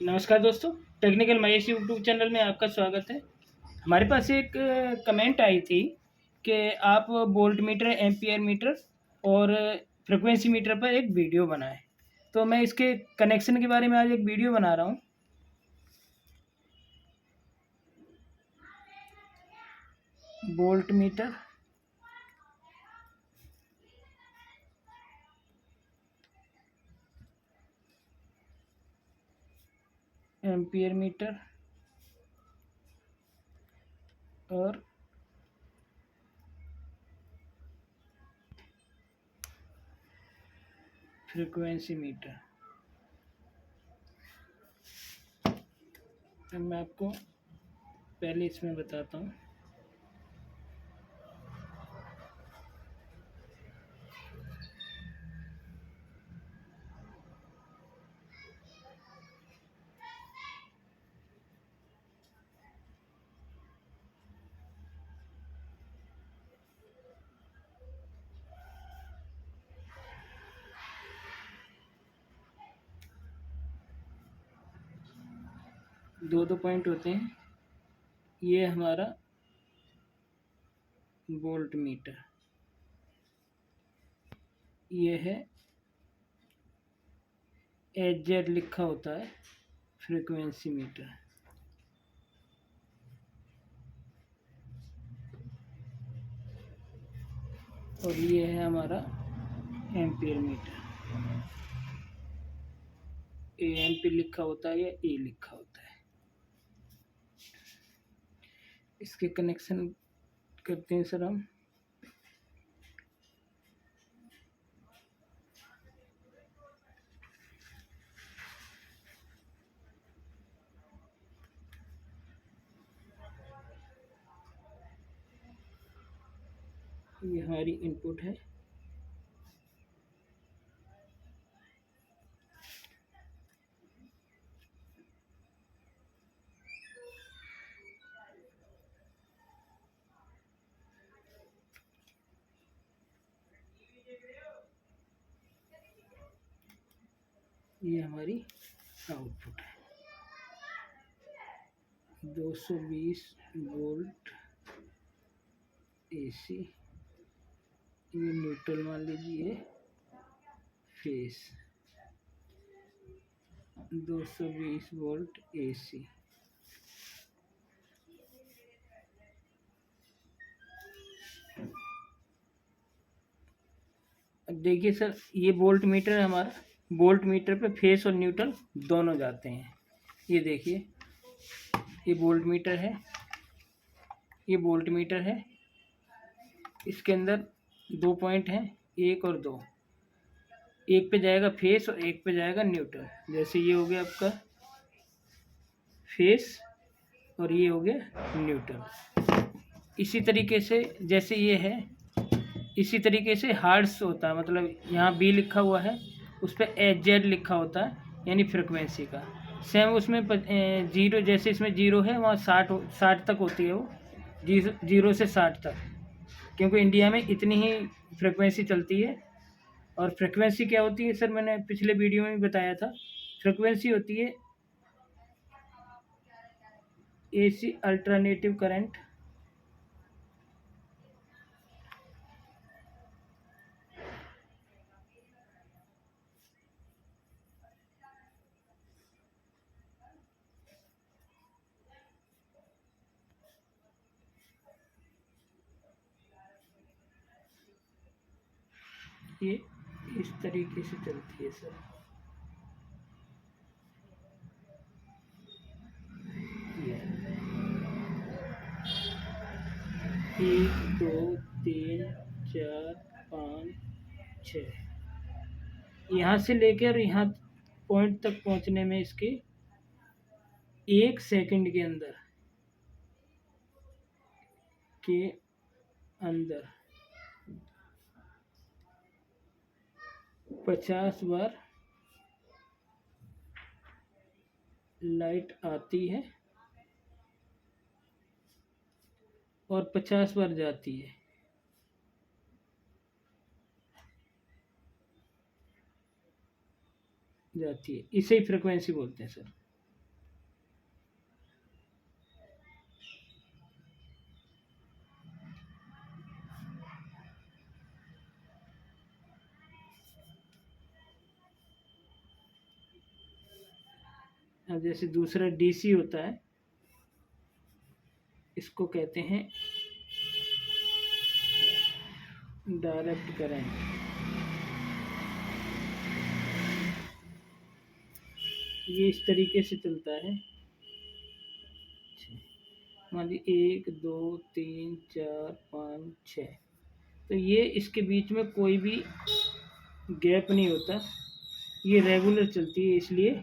नमस्कार दोस्तों, technical Mahesh YouTube channel में आपका स्वागत है। हमारे पास एक कमेंट आई थी कि आप वोल्ट मीटर, एम्पियर मीटर और फ्रिक्वेंसी मीटर पर एक वीडियो बनाएं। तो मैं इसके कनेक्शन के बारे में आज एक वीडियो बना रहा हूं। वोल्ट मीटर, एम्पियर मीटर और फ्रिक्वेंसी मीटर। तो मैं आपको पहले इसमें बताता हूँ। दो पॉइंट होते हैं। ये हमारा वोल्ट मीटर, ये है एच लिखा होता है फ्रीक्वेंसी मीटर। और ये है हमारा एम्पियर मीटर। एम्पी लिखा होता है या ए लिखा होता है। इसके कनेक्शन करते हैं सर हम। ये हमारी इनपुट है। ये हमारी आउटपुट है। 220 वोल्ट एसी। ये न्यूट्रल मान लीजिए, फेस 220 वोल्ट एसी। अब देखिए सर, ये वोल्ट मीटर है हमारा। वोल्ट मीटर पे फेस और न्यूट्रल दोनों जाते हैं। ये देखिए, ये वोल्ट मीटर है, ये वोल्ट मीटर है। इसके अंदर 2 पॉइंट हैं, 1 और 2। एक पे जाएगा फेस और एक पे जाएगा न्यूट्रल। जैसे ये हो गया आपका फेस और ये हो गया न्यूट्रल। इसी तरीके से जैसे ये है, इसी तरीके से हार्ट्स होता है। मतलब यहाँ बी लिखा हुआ है, उस पर एच जेड लिखा होता है, यानी फ्रिक्वेंसी का। सेम उसमें 0, जैसे इसमें 0 है, वहाँ 60 तक होती है वो। 0 से 60 तक, क्योंकि इंडिया में इतनी ही फ्रिक्वेंसी चलती है। और फ्रिक्वेंसी क्या होती है सर, मैंने पिछले वीडियो में भी बताया था। फ्रिक्वेंसी होती है एसी अल्टरनेटिव करंट। ये इस तरीके से चलती है सर। ये 1 2 3 4 5 6। यहाँ से लेकर यहाँ पॉइंट तक पहुँचने में इसके 1 सेकंड के अंदर 50 बार लाइट आती है और 50 बार जाती है। जाती है, इसे ही फ्रिक्वेंसी बोलते हैं सर। अब जैसे दूसरा डीसी होता है, इसको कहते हैं डायरेक्ट करंट। ये इस तरीके से चलता है। मान लीजिए 1 2 3 4 5 6, तो ये इसके बीच में कोई भी गैप नहीं होता, ये रेगुलर चलती है, इसलिए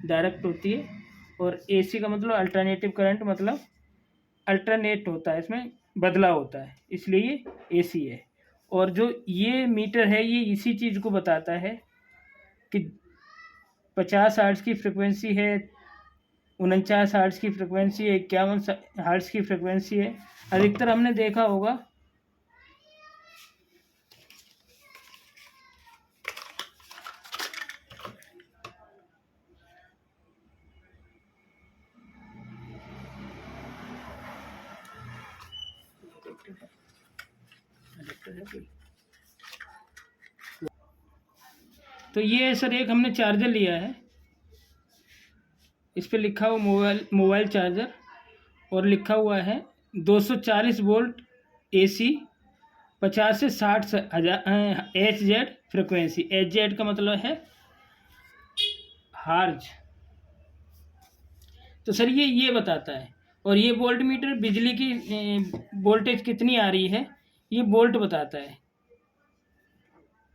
डायरेक्ट होती है। और एसी का मतलब अल्टरनेटिव करंट, मतलब अल्टरनेट होता है, इसमें बदलाव होता है, इसलिए ये एसी है। और जो ये मीटर है, ये इसी चीज़ को बताता है कि 50 हर्ट्ज की फ्रिक्वेंसी है, 49 हर्ट्ज की फ्रिक्वेंसी है, 51 हर्ट्ज की फ्रिक्वेंसी है। अधिकतर हमने देखा होगा तो ये सर एक हमने चार्जर लिया है, इस पे लिखा हुआ मोबाइल चार्जर, और लिखा हुआ है 240 वोल्ट एसी, 50 से 60 हजार H Z frequency. H Z का मतलब है हार्ज। तो सर ये बताता है। और ये वोल्ट मीटर बिजली की वोल्टेज कितनी आ रही है, ये वोल्ट बताता है।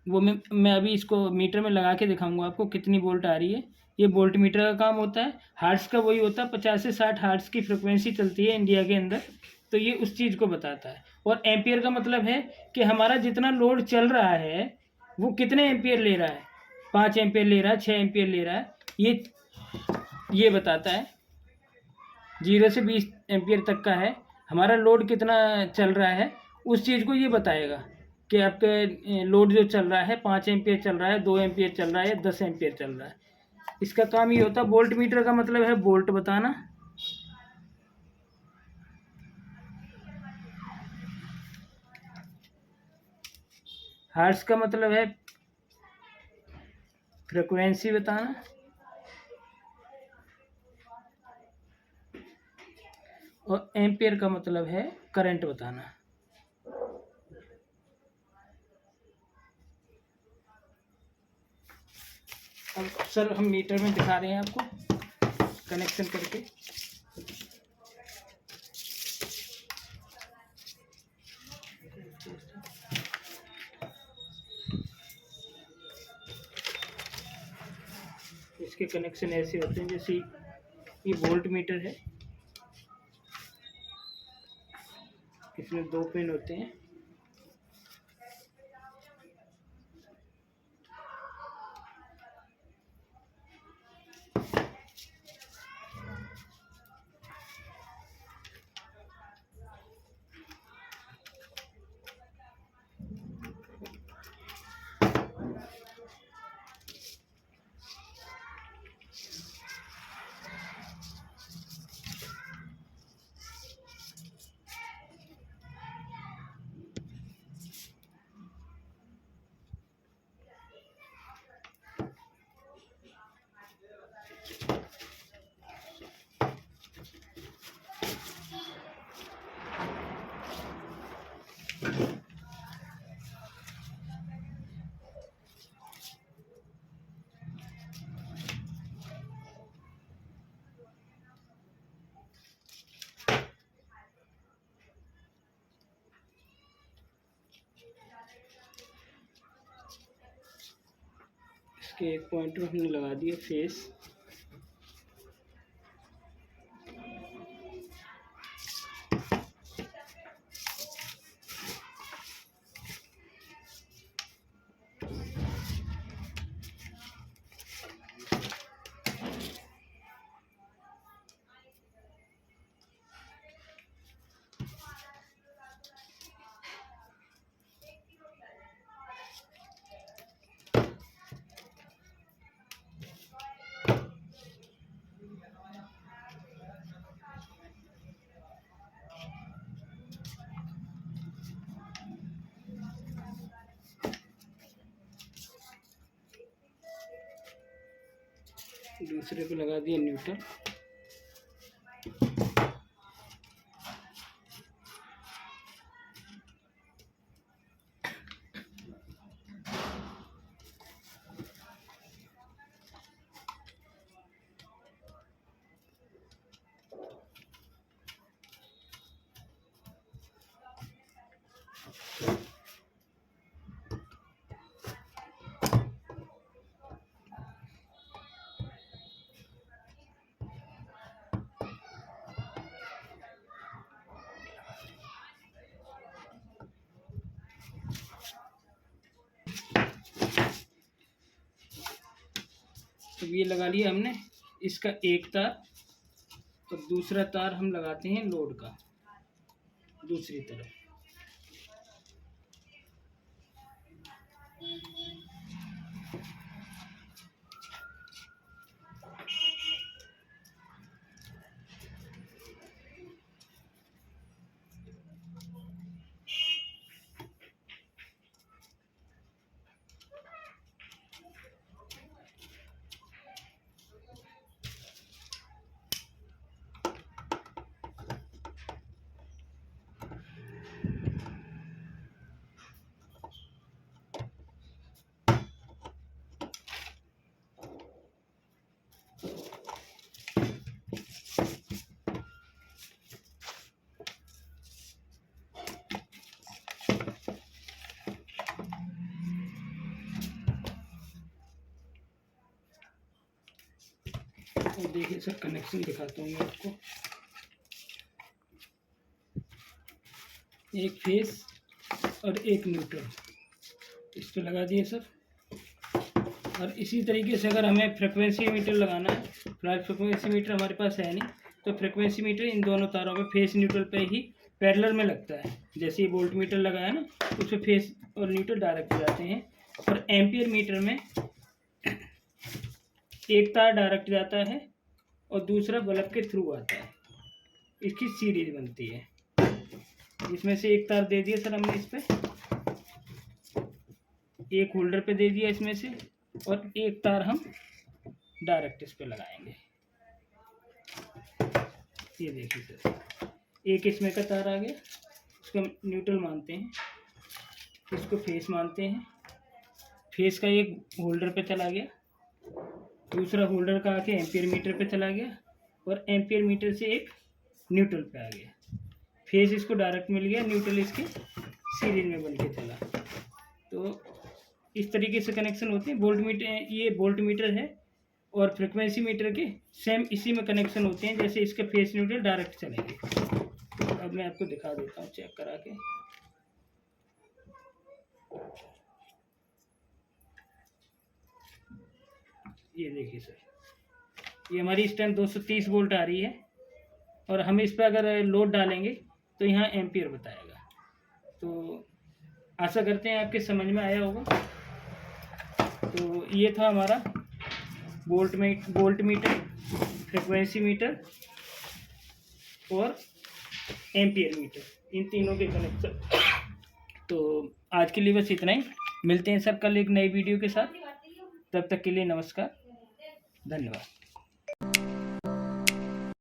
वो मैं अभी इसको मीटर में लगा के दिखाऊंगा आपको कितनी वोल्ट आ रही है। ये वोल्ट मीटर का काम होता है। हार्ट्स का वही होता है, 50 से 60 हार्ट्स की फ्रिक्वेंसी चलती है इंडिया के अंदर, तो ये उस चीज़ को बताता है। और एम्पियर का मतलब है कि हमारा जितना लोड चल रहा है वो कितने एम्पियर ले रहा है, 5 एम्पियर ले रहा है, 6 एम्पियर ले रहा है, ये बताता है। 0 से 20 एम्पियर तक का है, हमारा लोड कितना चल रहा है उस चीज़ को ये बताएगा कि आपके लोड जो चल रहा है 5 एम्पियर चल रहा है, 2 एम्पियर चल रहा है, 10 एम्पियर चल रहा है। इसका काम ये होता है। वोल्ट मीटर का मतलब है वोल्ट बताना। हर्ट्ज का मतलब है फ्रिक्वेंसी बताना। और एम्पियर का मतलब है करंट बताना। अब सर हम मीटर में दिखा रहे हैं आपको कनेक्शन करके। इसके कनेक्शन ऐसे होते हैं, जैसे ये वोल्ट मीटर है, इसमें 2 पिन होते हैं। इसके एक पॉइंटर हमने लगा दिए फेस। दूसरे पे लगा दिया न्यूट्रल। तो ये लगा लिया हमने इसका एक तार, और दूसरा तार हम लगाते हैं लोड का दूसरी तरफ। और देखिए सर, कनेक्शन दिखाता हूँ मैं आपको। एक फेस और एक न्यूट्रल इस पे लगा दिए सर। और इसी तरीके से अगर हमें फ्रिक्वेंसी मीटर लगाना है, फिलहाल फ्रिक्वेंसी मीटर हमारे पास है नहीं, तो फ्रिक्वेंसी मीटर इन दोनों तारों पे फेस न्यूट्रल पे ही पैरेलल में लगता है। जैसे ये वोल्ट मीटर लगाया ना, उस पर फेस और न्यूट्रल डायरेक्ट जाते हैं। और एम्पियर मीटर में एक तार डायरेक्ट जाता है और दूसरा बल्ब के थ्रू आता है। इसकी सीरीज बनती है। इसमें से एक तार दे दिया सर हमने इस पे, एक होल्डर पे दे दिया इसमें से, और एक तार हम डायरेक्ट इस पे लगाएंगे। ये देखिए सर, एक इसमें का तार आ गया, इसको हम न्यूट्रल मानते हैं, इसको फेस मानते हैं। फेस का एक होल्डर पे चला गया, दूसरा होल्डर का आके एम्पियर मीटर पे चला गया, और एम्पियर मीटर से एक न्यूट्रल पे आ गया। फेस इसको डायरेक्ट मिल गया, न्यूट्रल इसके सीरीज में बन के चला। तो इस तरीके से कनेक्शन होते हैं। वोल्ट मीटर, ये वोल्ट मीटर है, और फ्रिक्वेंसी मीटर के सेम इसी में कनेक्शन होते हैं, जैसे इसके फेस न्यूट्रल डायरेक्ट चलेंगे। तो अब मैं आपको दिखा देता हूँ चेक करा के। ये देखिए सर, ये हमारी इस टाइम 230 वोल्ट आ रही है, और हम इस पर अगर लोड डालेंगे तो यहाँ एम्पियर बताएगा। तो आशा करते हैं आपके समझ में आया होगा। तो ये था हमारा वोल्ट मीटर, फ्रिक्वेंसी मीटर और एम्पियर मीटर, इन तीनों के कनेक्शन। तो आज के लिए बस इतना ही। मिलते हैं सर कल एक नई वीडियो के साथ। तब तक के लिए नमस्कार, धन्यवाद।